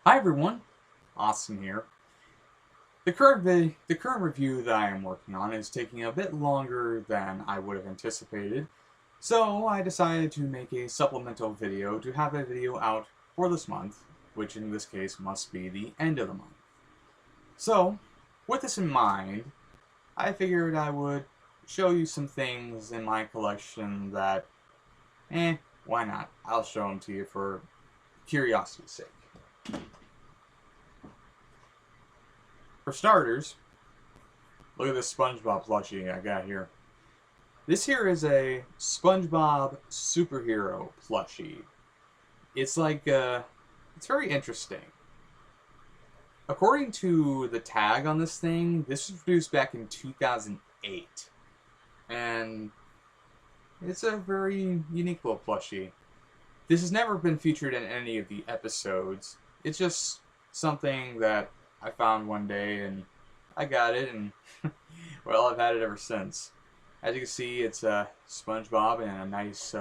Hi everyone, Austin here. The current review that I am working on is taking a bit longer than I would have anticipated, so I decided to make a supplemental video to have a video out for this month, which in this case must be the end of the month. So, with this in mind, I figured I would show you some things in my collection that, why not? I'll show them to you for curiosity's sake. For starters, look at this SpongeBob plushie I got here. This here is a SpongeBob superhero plushie. It's it's very interesting. According to the tag on this thing, this was produced back in 2008. And it's a very unique little plushie. This has never been featured in any of the episodes. It's just something that I found one day and I got it, and well, I've had it ever since. As you can see, it's SpongeBob in a nice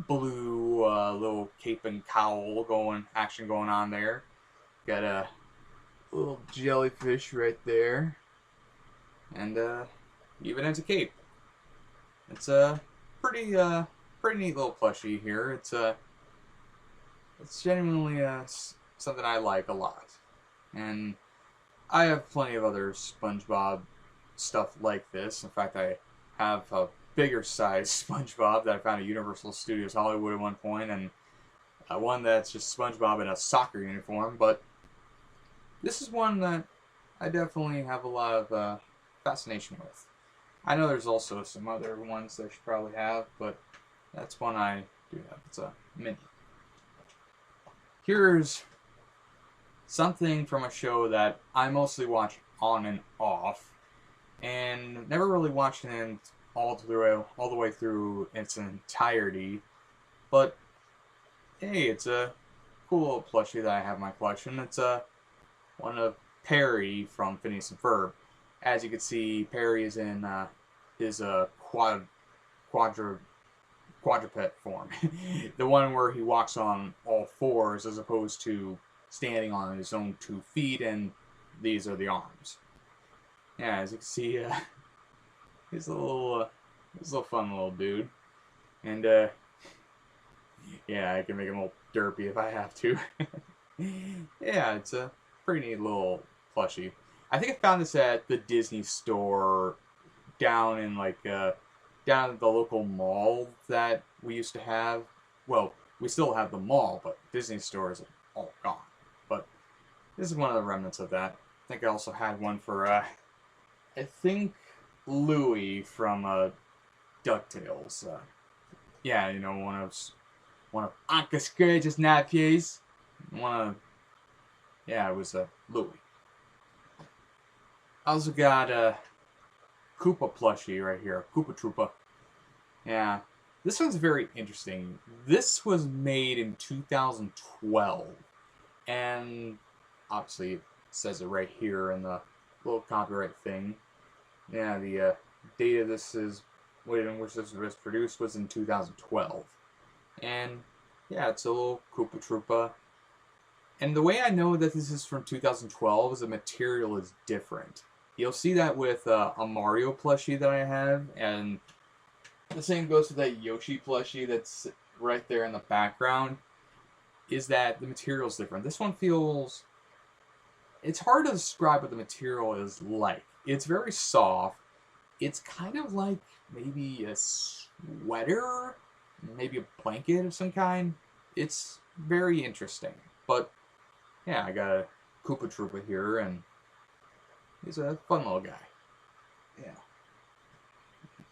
blue little cape and cowl action going on there. Got a little jellyfish right there, and even has a cape. It's a pretty neat little plushie here. It's genuinely something I like a lot, and I have plenty of other SpongeBob stuff like this. In fact, I have a bigger size SpongeBob that I found at Universal Studios Hollywood at one point, and one that's just SpongeBob in a soccer uniform. But this is one that I definitely have a lot of fascination with. I know there's also some other ones that I should probably have, but that's one I do have. It's a mini. Here's something from a show that I mostly watch on and off, and never really watched it all the way through its entirety. But hey, it's a cool little plushie that I have in my collection. It's one of Perry from Phineas and Ferb. As you can see, Perry is in his quadruped form, the one where he walks on all fours as opposed to standing on his own 2 feet, and these are the arms. Yeah, as you can see, he's a little fun little dude, and yeah, I can make him all derpy if I have to. Yeah, it's a pretty neat little plushie. I think I found this at the Disney store down in down at the local mall that we used to have. Well, we still have the mall, but Disney store is all gone. But this is one of the remnants of that. I think I also had one for I think Louie from DuckTales. Yeah, you know, one of Uncle Scrooge's nephews. One of Yeah, it was Louie. I also got a Koopa plushie right here, Koopa Troopa. Yeah, this one's very interesting. This was made in 2012, and obviously it says it right here in the little copyright thing. Yeah, the date of this is in which this was produced was in 2012, and yeah, it's a little Koopa Troopa. And the way I know that this is from 2012 is the material is different. You'll see that with a Mario plushie that I have, and the same goes with that Yoshi plushie that's right there in the background, is that the material is different. This one feels... It's hard to describe what the material is like. It's very soft. It's kind of like maybe a sweater, maybe a blanket of some kind. It's very interesting. But yeah, I got a Koopa Troopa here, and he's a fun little guy. Yeah.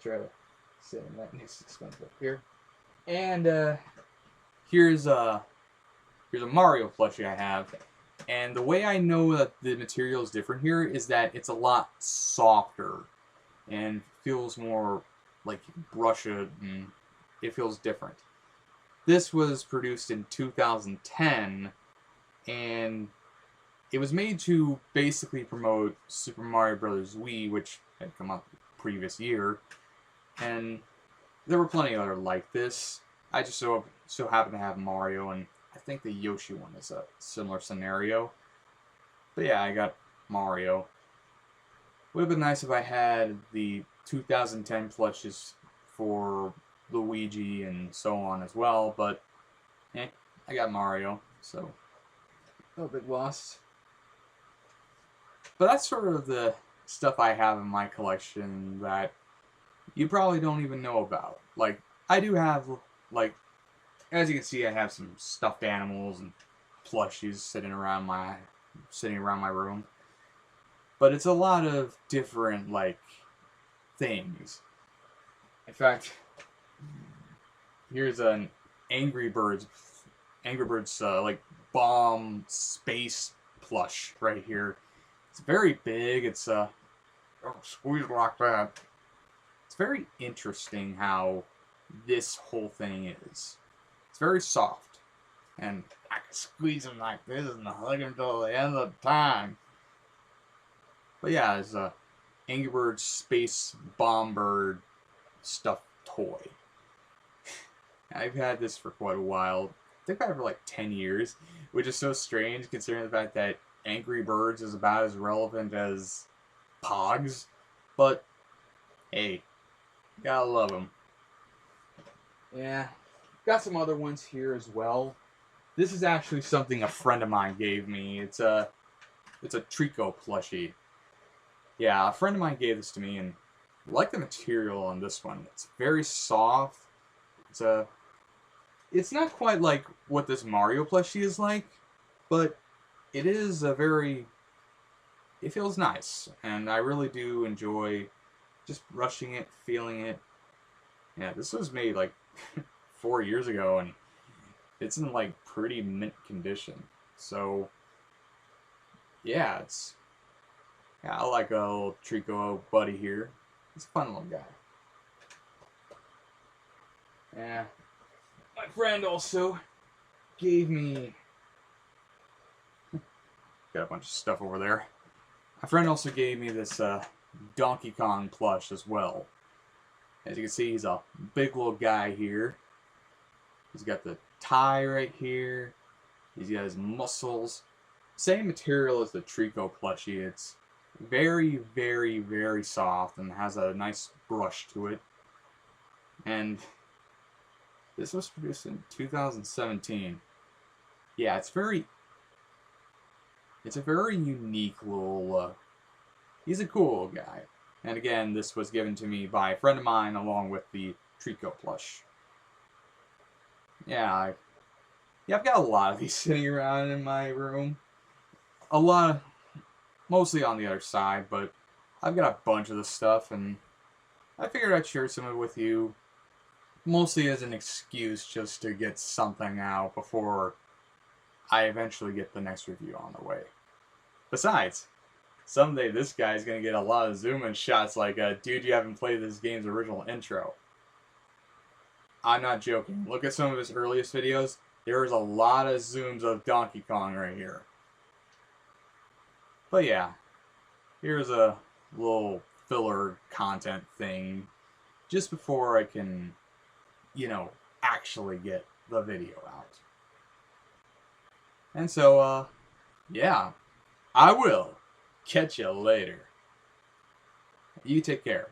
Try to sit in that nice SpongeBob here. And here's a Mario plushie I have. And the way I know that the material is different here is that it's a lot softer and feels more like you can brush it, and it feels different. This was produced in 2010, and it was made to basically promote Super Mario Bros. Wii, which had come out the previous year, and there were plenty of other like this. I just so happened to have Mario, and I I think the Yoshi one is a similar scenario. But yeah, I got Mario. Would have been nice if I had the 2010 plushes for Luigi and so on as well, but I got Mario, so no big loss. But that's sort of the stuff I have in my collection that you probably don't even know about. Like, I do have, like, as you can see, I have some stuffed animals and plushies sitting around my room. But it's a lot of different, like, things. In fact, here's an Angry Birds, like, bomb space plush right here. It's very big. It's, squeeze like that. It's very interesting how this whole thing is. It's very soft. And I can squeeze him like this and hug him till the end of time. But yeah, it's a Angry Birds Space Bomb Bird stuffed toy. I've had this for quite a while. I think I've had it for like 10 years, which is so strange considering the fact that Angry Birds is about as relevant as Pogs. But, hey, gotta love them. Yeah, got some other ones here as well. This is actually something a friend of mine gave me. It's a Trico plushie. Yeah, a friend of mine gave this to me, and I like the material on this one. It's very soft. It's not quite like what this Mario plushie is like, but it is it feels nice, and I really do enjoy just brushing it, feeling it. Yeah, this was made like 4 years ago, and it's in like pretty mint condition. So, yeah, I like a little Trico buddy here. He's a fun little guy. Yeah. My friend also gave me... Got a bunch of stuff over there. My friend also gave me this Donkey Kong plush as well. As you can see, he's a big little guy here. He's got the tie right here. He's got his muscles. Same material as the Trico plushie. It's very, very, very soft and has a nice brush to it. And this was produced in 2017. Yeah, it's a very unique little, he's a cool guy. And again, this was given to me by a friend of mine along with the Trico plush. Yeah, I've got a lot of these sitting around in my room. Mostly on the other side, but I've got a bunch of this stuff, and I figured I'd share some of it with you, mostly as an excuse just to get something out before I eventually get the next review on the way. Besides, someday this guy's going to get a lot of zoom-in shots like, dude, you haven't played this game's original intro. I'm not joking. Look at some of his earliest videos. There's a lot of zooms of Donkey Kong right here. But yeah, here's a little filler content thing just before I can, actually get the video out. And so, yeah, I will catch you later. You take care.